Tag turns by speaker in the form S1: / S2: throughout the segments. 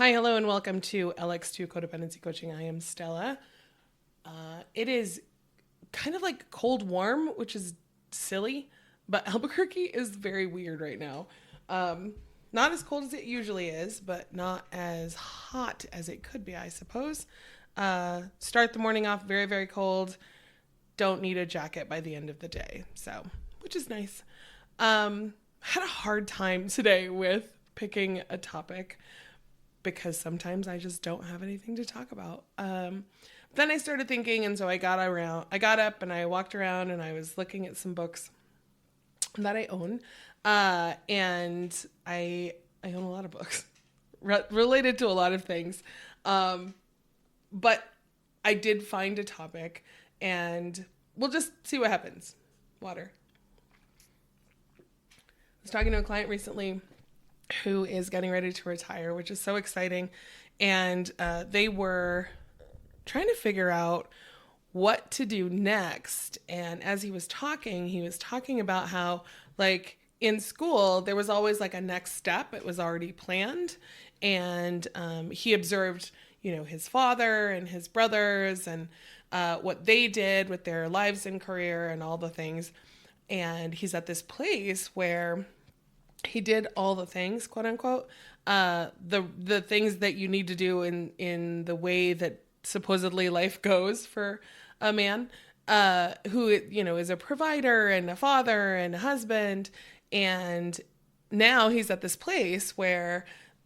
S1: Hi, hello, and welcome to LX2 Codependency Coaching. I am Stella. It is kind of like cold warm, which is silly, but Albuquerque is very weird right now. Not as cold as it usually is, but not as hot as it could be, I suppose. Start the morning off very, very cold. Don't need a jacket by the end of the day, so which is nice. Had a hard time today with picking a topic because sometimes I just don't have anything to talk about. Then I started thinking, and so I got up and I walked around and I was looking at some books that I own. And I own a lot of books related to a lot of things. But I did find a topic and we'll just see what happens. Water. I was talking to a client recently who is getting ready to retire, which is so exciting. And they were trying to figure out what to do next. And as he was talking about how, like, in school, there was always like a next step. It was already planned. And he observed, his father and his brothers and what they did with their lives and career and all the things. And he's at this place where he did all the things, quote unquote, the things that you need to do in the way that supposedly life goes for a man, who, is a provider and a father and a husband. And now he's at this place where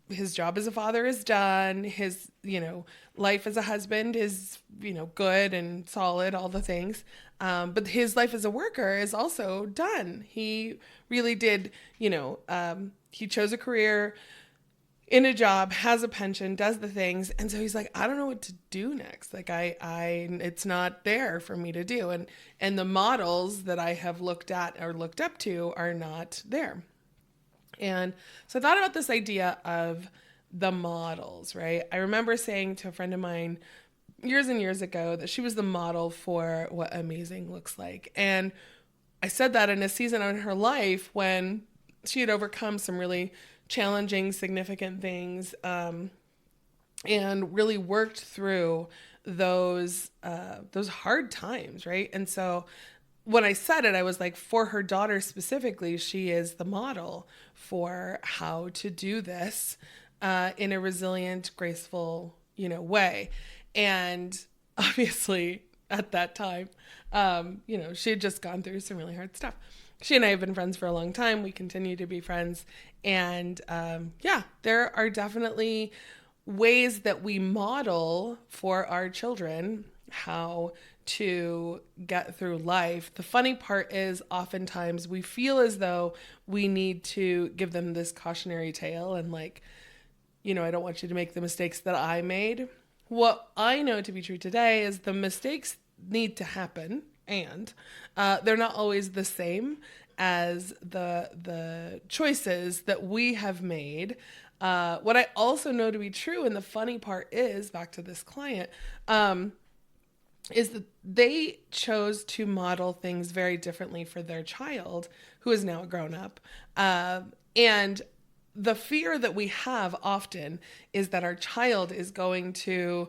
S1: his job as a father is done. His, life as a husband is, good and solid, all the things. But his life as a worker is also done. He really did, he chose a career in a job, has a pension, does the things. And so he's like, I don't know what to do next. Like it's not there for me to do. And the models that I have looked at or looked up to are not there. And so I thought about this idea of the models, right? I remember saying to a friend of mine years and years ago that she was the model for what amazing looks like. And I said that in a season in her life when she had overcome some really challenging, significant things, and really worked through those hard times, right? And so when I said it, I was like, for her daughter specifically, she is the model for how to do this in a resilient, graceful, way. And obviously at that time, she had just gone through some really hard stuff. She and I have been friends for a long time. We continue to be friends. And there are definitely ways that we model for our children how to get through life. The funny part is oftentimes we feel as though we need to give them this cautionary tale and like, I don't want you to make the mistakes that I made. What I know to be true today is the mistakes need to happen, and they're not always the same as the choices that we have made. What I also know to be true, and the funny part is, back to this client, is that they chose to model things very differently for their child, who is now a grown-up. And the fear that we have often is that our child is going to,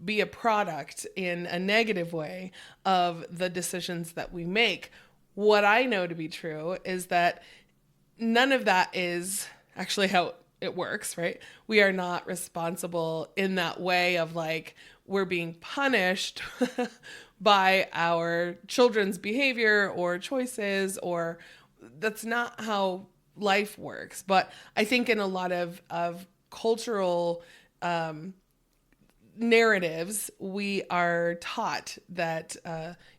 S1: be a product in a negative way of the decisions that we make. What I know to be true is that none of that is actually how it works, right? We are not responsible in that way of like, we're being punished by our children's behavior or choices, or that's not how life works. But I think in a lot of cultural narratives, we are taught that,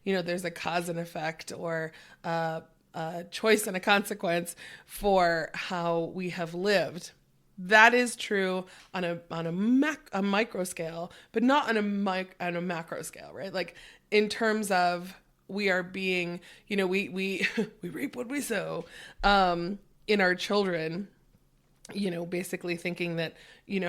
S1: there's a cause and effect or a choice and a consequence for how we have lived. That is true on a micro scale, but not on a macro scale, right? Like in terms of we are being, we we reap what we sow in our children. Basically thinking that,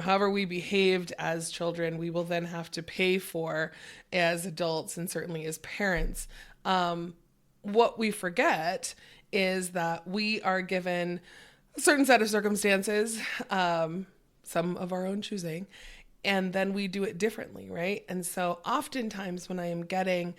S1: however we behaved as children, we will then have to pay for as adults and certainly as parents. What we forget is that we are given a certain set of circumstances, some of our own choosing, and then we do it differently, right? And so oftentimes when I am getting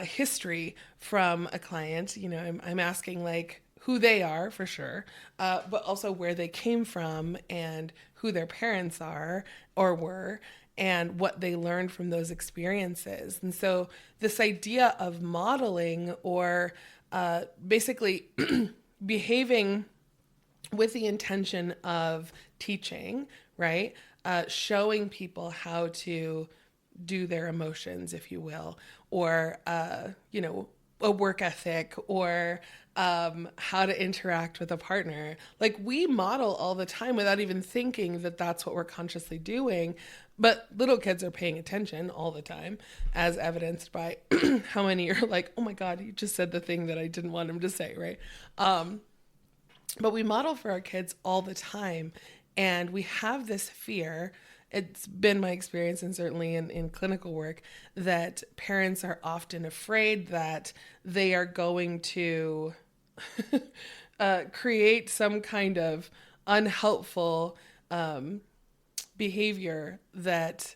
S1: history from a client, I'm asking like who they are for sure, but also where they came from and who their parents are or were, and what they learned from those experiences. And so this idea of modeling or basically behaving with the intention of teaching, right? Showing people how to do their emotions, if you will, or, a work ethic, or how to interact with a partner. Like, we model all the time without even thinking that that's what we're consciously doing. But little kids are paying attention all the time, as evidenced by how many are like, oh my God, he just said the thing that I didn't want him to say, right? But we model for our kids all the time. And we have this fear. It's been my experience, and certainly in clinical work, that parents are often afraid that they are going to create some kind of unhelpful behavior that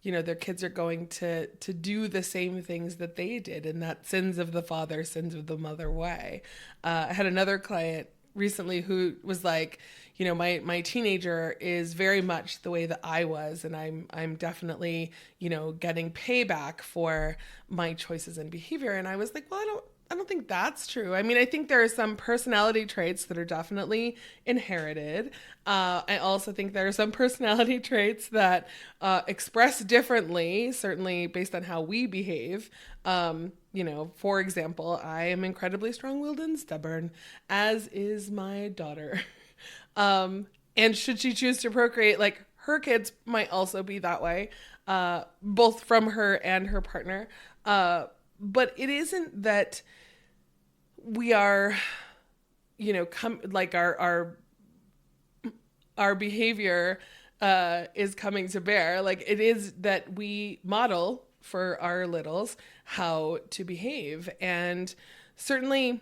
S1: their kids are going to do the same things that they did, and that sins of the father, sins of the mother way. I had another client recently who was like, my teenager is very much the way that I was, and I'm definitely, getting payback for my choices and behavior. And I was like, well, I don't think that's true. I mean, I think there are some personality traits that are definitely inherited. I also think there are some personality traits that express differently, certainly based on how we behave. For example, I am incredibly strong-willed and stubborn, as is my daughter. And should she choose to procreate, like, her kids might also be that way, both from her and her partner. But it isn't that we are, our behavior is coming to bear. Like, it is that we model for our littles how to behave. And certainly,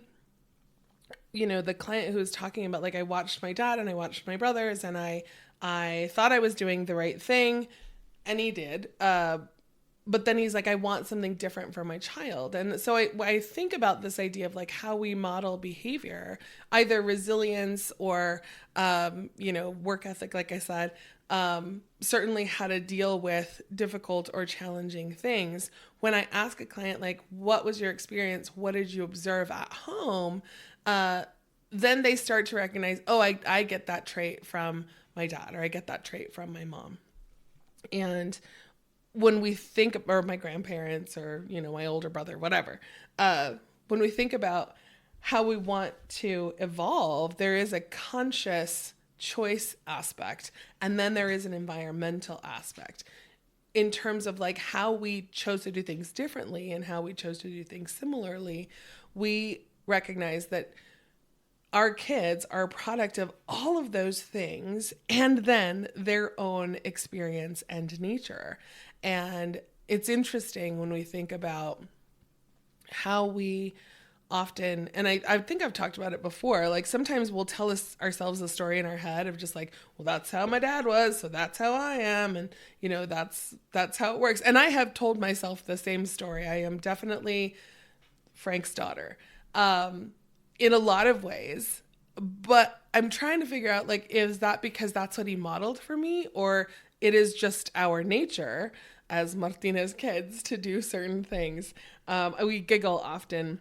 S1: the client who was talking about, like, I watched my dad and I watched my brothers, and I thought I was doing the right thing, and he did. But then he's like, I want something different for my child. And so I think about this idea of like how we model behavior, either resilience or, work ethic, like I said, certainly how to deal with difficult or challenging things. When I ask a client, like, what was your experience? What did you observe at home? Then they start to recognize, oh, I get that trait from my dad, or I get that trait from my mom. And when we think, or my grandparents, or, my older brother, whatever, when we think about how we want to evolve, there is a conscious choice aspect, and then there is an environmental aspect in terms of like how we chose to do things differently and how we chose to do things similarly. We recognize that our kids are a product of all of those things, and then their own experience and nature. And it's interesting when we think about how we often, and I think I've talked about it before, like sometimes we'll tell ourselves a story in our head of just like, well, that's how my dad was, so that's how I am. And, that's how it works. And I have told myself the same story. I am definitely Frank's daughter. In a lot of ways, but I'm trying to figure out, like, is that because that's what he modeled for me, or it is just our nature as Martinez kids to do certain things. We giggle often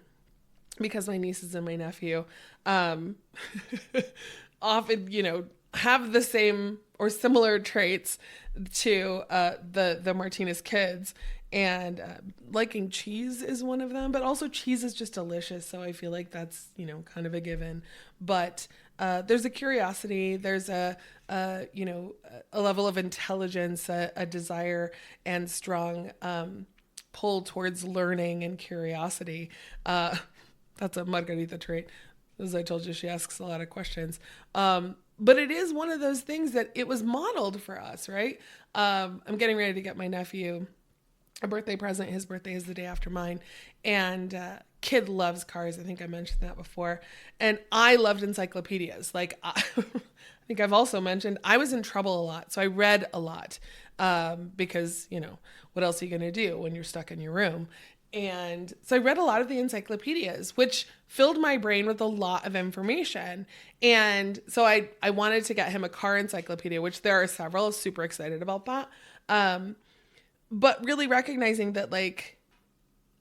S1: because my nieces and my nephew often, have the same or similar traits to the Martinez kids. And liking cheese is one of them, but also cheese is just delicious. So I feel like that's, kind of a given. But there's a curiosity, there's a level of intelligence, a desire and strong pull towards learning and curiosity. That's a Margarita trait. As I told you, she asks a lot of questions. But it is one of those things that it was modeled for us, right? I'm getting ready to get my nephew a birthday present. His birthday is the day after mine. And kid loves cars. I think I mentioned that before. And I loved encyclopedias. Like, I think I've also mentioned, I was in trouble a lot. So I read a lot because, what else are you going to do when you're stuck in your room? And so I read a lot of the encyclopedias, which filled my brain with a lot of information. And so I wanted to get him a car encyclopedia, which there are several. Super excited about that. But really recognizing that like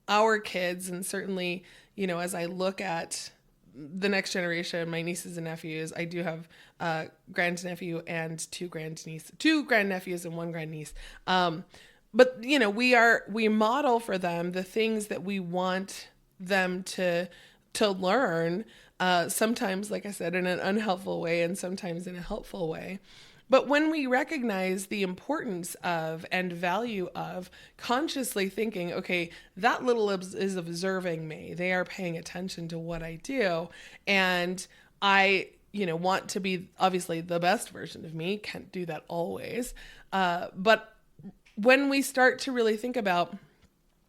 S1: our kids, and certainly, as I look at the next generation, my nieces and nephews, I do have a grandnephew and two grandnephews and one grandniece. But we model for them the things that we want them to learn, sometimes, like I said, in an unhelpful way and sometimes in a helpful way. But when we recognize the importance of and value of consciously thinking, okay, that little is observing me. They are paying attention to what I do. And I, want to be obviously the best version of me. Can't do that always. But when we start to really think about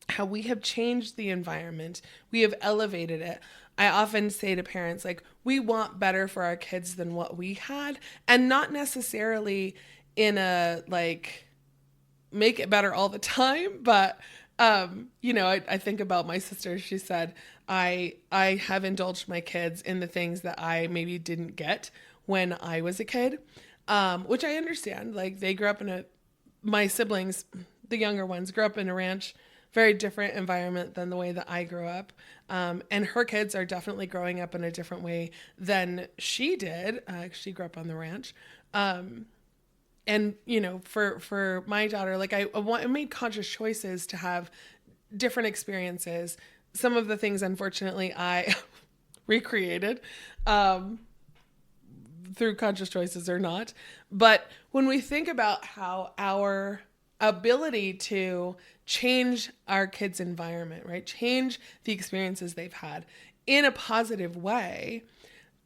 S1: how we have changed the environment, we have elevated it. I often say to parents, like, we want better for our kids than what we had, and not necessarily in a, like, make it better all the time. But, I think about my sister. She said, I have indulged my kids in the things that I maybe didn't get when I was a kid, which I understand. Like, they grew up my siblings, the younger ones, grew up in a ranch, very different environment than the way that I grew up. And her kids are definitely growing up in a different way than she did. She grew up on the ranch. And, for my daughter, like I made conscious choices to have different experiences. Some of the things, unfortunately, I recreated through conscious choices or not. But when we think about how our ability to change our kids' environment, right? Change the experiences they've had in a positive way,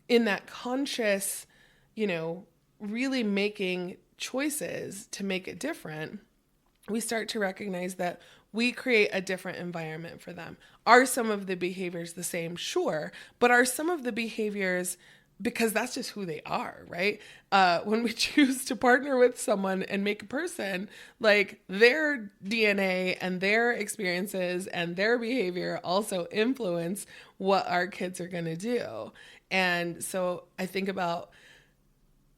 S1: in that conscious, really making choices to make it different, we start to recognize that we create a different environment for them. Are some of the behaviors the same? Sure. But are some of the behaviors, because that's just who they are, right? When we choose to partner with someone and make a person, like their DNA and their experiences and their behavior also influence what our kids are going to do. And so I think about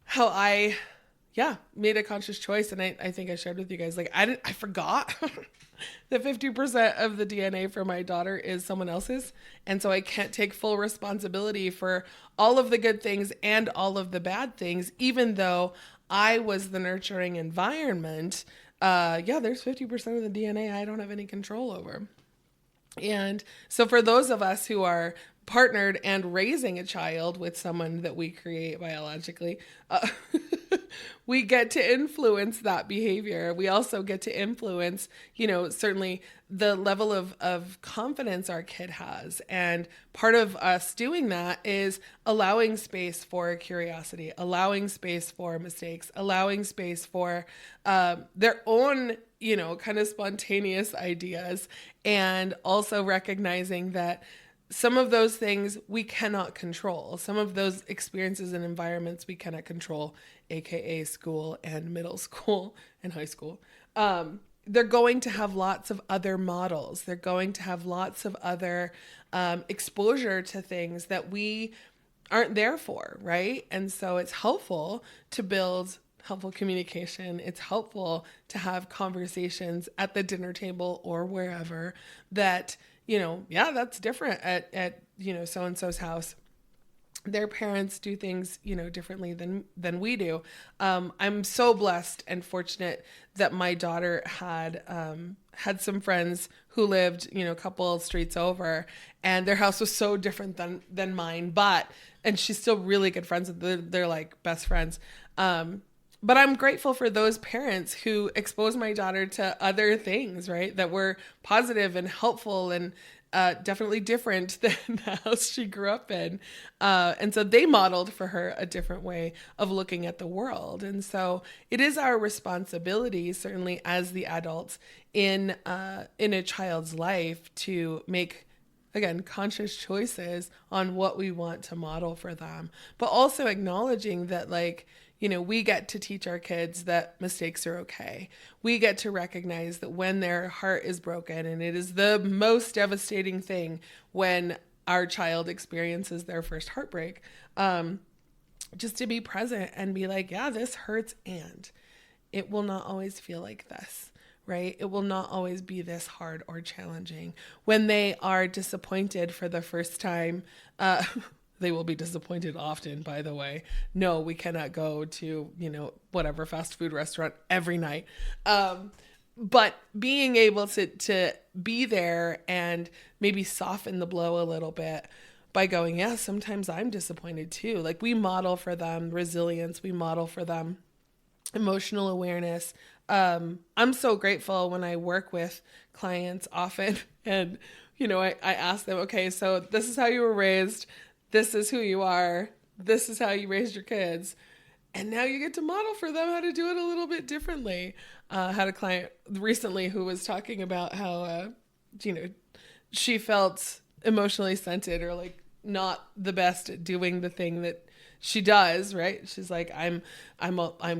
S1: how I made a conscious choice. And I think I shared with you guys, like I forgot that 50% of the DNA for my daughter is someone else's. And so I can't take full responsibility for all of the good things and all of the bad things, even though I was the nurturing environment. There's 50% of the DNA I don't have any control over. And so for those of us who are partnered and raising a child with someone that we create biologically, we get to influence that behavior. We also get to influence, certainly the level of confidence our kid has. And part of us doing that is allowing space for curiosity, allowing space for mistakes, allowing space for their own, kind of spontaneous ideas, and also recognizing that some of those things we cannot control. Some of those experiences and environments we cannot control, aka school and middle school and high school. They're going to have lots of other models. They're going to have lots of other exposure to things that we aren't there for, right? And so it's helpful to build helpful communication. It's helpful to have conversations at the dinner table or wherever that, that's different at so-and-so's house. Their parents do things, differently than we do. I'm so blessed and fortunate that my daughter had some friends who lived, a couple streets over, and their house was so different than mine, and she's still really good friends. They're like best friends. But I'm grateful for those parents who exposed my daughter to other things, right? That were positive and helpful and definitely different than the house she grew up in. And so they modeled for her a different way of looking at the world. And so it is our responsibility, certainly as the adults in a child's life, to make, again, conscious choices on what we want to model for them, but also acknowledging that, like, we get to teach our kids that mistakes are okay. We get to recognize that when their heart is broken, and it is the most devastating thing when our child experiences their first heartbreak, just to be present and be like, yeah, this hurts, and it will not always feel like this, right? It will not always be this hard or challenging. When they are disappointed for the first time, they will be disappointed often, by the way. No, we cannot go to, whatever fast food restaurant every night. But being able to be there and maybe soften the blow a little bit by going, yeah, sometimes I'm disappointed too. Like, we model for them resilience. We model for them emotional awareness. I'm so grateful when I work with clients often and, I ask them, okay, so this is how you were raised. This is who you are. This is how you raised your kids. And now you get to model for them how to do it a little bit differently. Had a client recently who was talking about how, she felt emotionally stunted or like not the best at doing the thing that she does, right? She's like, I'm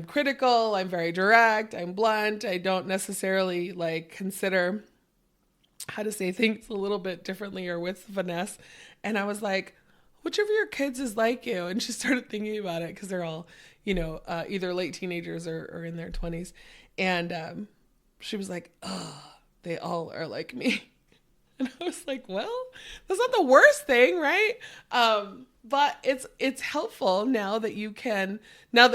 S1: critical. I'm very direct. I'm blunt. I don't necessarily like consider how to say things a little bit differently or with finesse. And I was like, which of your kids is like you? And she started thinking about it because they're all, either late teenagers or in their 20s. And she was like, oh, they all are like me. And I was like, well, that's not the worst thing, right? But it's helpful now that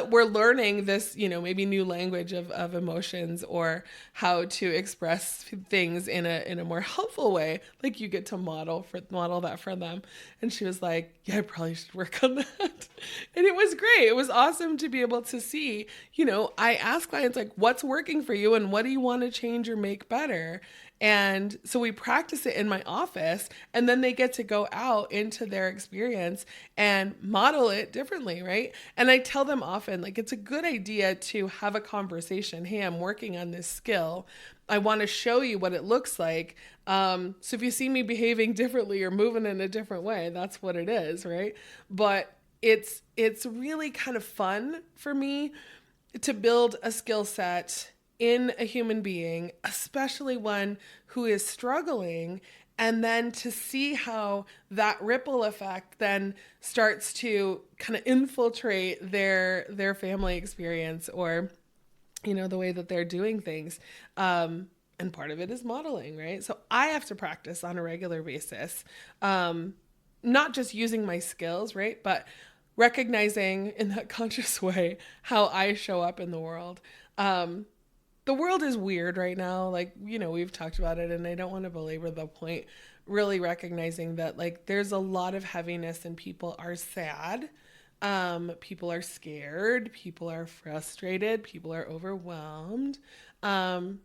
S1: we're learning this, maybe new language of emotions or how to express things in a more helpful way. Like, you get to model that for them. And she was like, yeah, I probably should work on that. And it was great. It was awesome to be able to see, I ask clients like, what's working for you and what do you want to change or make better? And so we practice it in my office, and then they get to go out into their experience and model it differently, right? And I tell them often, like, it's a good idea to have a conversation. Hey, I'm working on this skill. I want to show you what it looks like. So if you see me behaving differently or moving in a different way, that's what it is, right? But it's really kind of fun for me to build a skill set in a human being, especially one who is struggling, and then to see how that ripple effect then starts to kind of infiltrate their family experience or, the way that they're doing things. And part of it is modeling, right? So I have to practice on a regular basis, not just using my skills, right? But recognizing in that conscious way how I show up in the world. The world is weird right now. Like, we've talked about it, and I don't want to belabor the point, really recognizing that, like, there's a lot of heaviness and people are sad. People are scared. People are frustrated. People are overwhelmed. But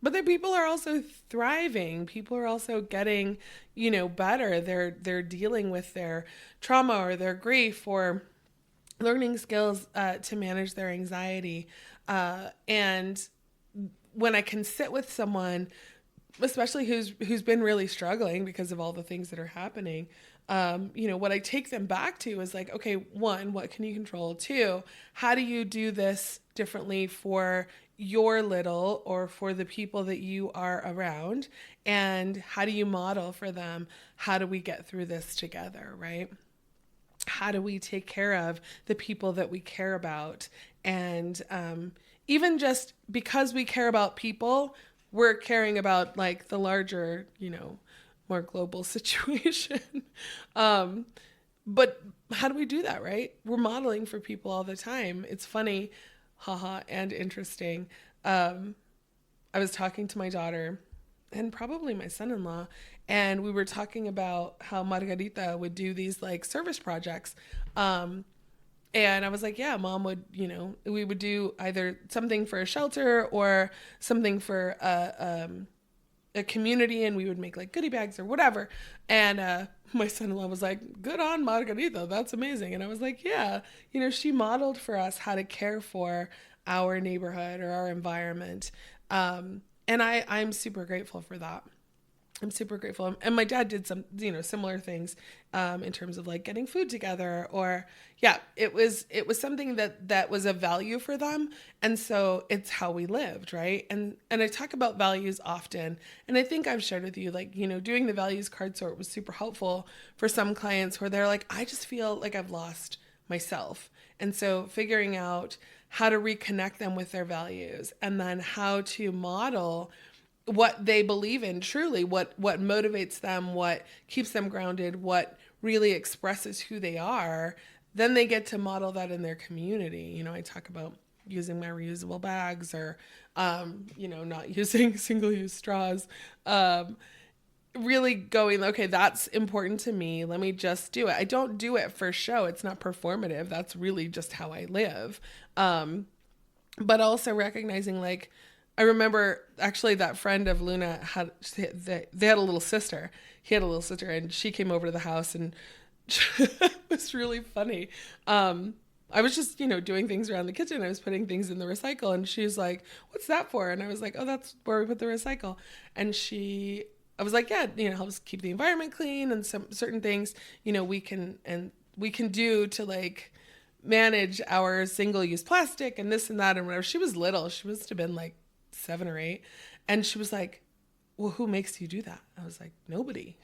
S1: then people are also thriving. People are also getting, better. They're dealing with their trauma or their grief or learning skills to manage their anxiety. And when I can sit with someone, especially who's been really struggling because of all the things that are happening, what I take them back to is like, okay, one, what can you control? Two, how do you do this differently for your little or for the people that you are around? And how do you model for them? How do we get through this together, right? How do we take care of the people that we care about? And even just because we care about people, we're caring about like the larger, more global situation. But how do we do that, right? We're modeling for people all the time. It's funny, haha, and interesting. I was talking to my daughter and probably my son-in-law, and we were talking about how Margarita would do these like service projects. And I was like, yeah, Mom would, we would do either something for a shelter or something for a community, and we would make like goodie bags or whatever. And my son-in-law was like, good on Margarita. That's amazing. And I was like, yeah, she modeled for us how to care for our neighborhood or our environment. And I'm super grateful for that. I'm super grateful. And my dad did some, similar things in terms of like getting food together, or yeah, it was something that was a value for them. And so it's how we lived, right? And I talk about values often. And I think I've shared with you, like, doing the values card sort was super helpful for some clients where they're like, I just feel like I've lost myself. And so figuring out how to reconnect them with their values, and then how to model what they believe in truly, what motivates them, what keeps them grounded, what really expresses who they are, then they get to model that in their community. I talk about using my reusable bags, or not using single-use straws. Really going, okay, that's important to me. Let me just do it. I don't do it for show. It's not performative. That's really just how I live. But also recognizing, like, I remember actually that friend of Luna they had a little sister. He had a little sister, and she came over to the house, and it was really funny. I was just, doing things around the kitchen. I was putting things in the recycle, and she's like, "What's that for?" And I was like, "Oh, that's where we put the recycle." And I was like, "Yeah, helps keep the environment clean, and some certain things, we can do to like manage our single-use plastic and this and that and whatever." She was little. She must have been like 7 or 8. And she was like, "Well, who makes you do that?" I was like, "Nobody."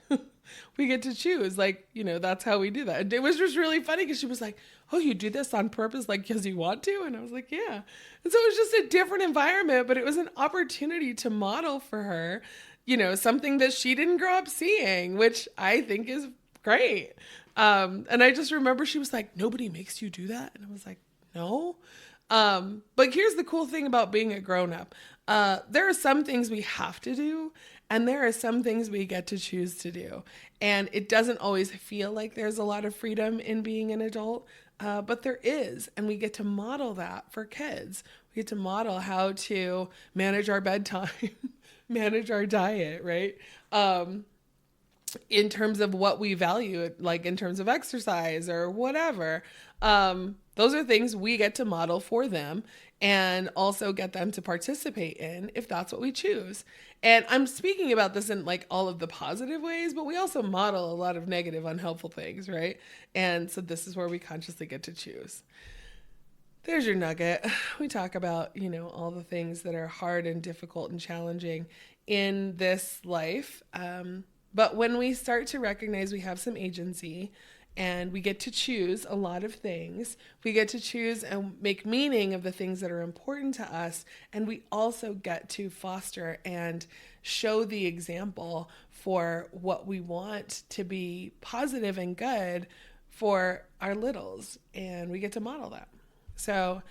S1: We get to choose. Like, that's how we do that. And it was just really funny because she was like, "Oh, you do this on purpose, like, because you want to?" And I was like, "Yeah." And so it was just a different environment, but it was an opportunity to model for her, something that she didn't grow up seeing, which I think is great. And I just remember she was like, "Nobody makes you do that?" And I was like, "No." But here's the cool thing about being a grown-up. There are some things we have to do, and there are some things we get to choose to do. And it doesn't always feel like there's a lot of freedom in being an adult, but there is. And we get to model that for kids. We get to model how to manage our bedtime, manage our diet, right? In terms of what we value, like in terms of exercise or whatever. Those are things we get to model for them, and also get them to participate in if that's what we choose. And I'm speaking about this in like all of the positive ways, but we also model a lot of negative, unhelpful things, right? And so this is where we consciously get to choose. There's your nugget. We talk about, all the things that are hard and difficult and challenging in this life. But when we start to recognize we have some agency, and we get to choose a lot of things, we get to choose and make meaning of the things that are important to us, and we also get to foster and show the example for what we want to be positive and good for our littles, and we get to model that. So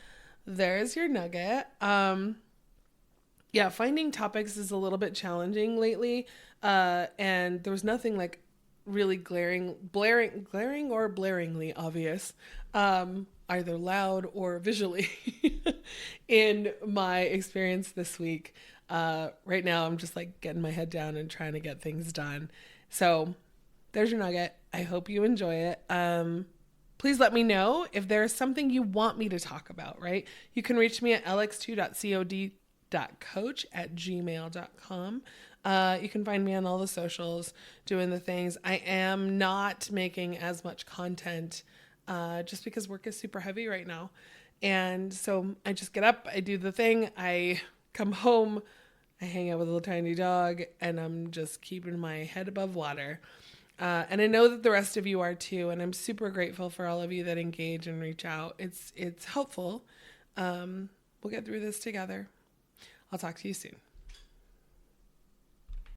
S1: there's your nugget. Yeah, finding topics is a little bit challenging lately. And there was nothing like really glaring or blaringly obvious, either loud or visually in my experience this week. Right now I'm just like getting my head down and trying to get things done. So there's your nugget. I hope you enjoy it. Please let me know if there's something you want me to talk about, right? You can reach me at lx2.cod.coach@gmail.com. You can find me on all the socials doing the things. I am not making as much content just because work is super heavy right now. And so I just get up, I do the thing, I come home, I hang out with a little tiny dog, and I'm just keeping my head above water. And I know that the rest of you are too, and I'm super grateful for all of you that engage and reach out. It's helpful. We'll get through this together. I'll talk to you soon.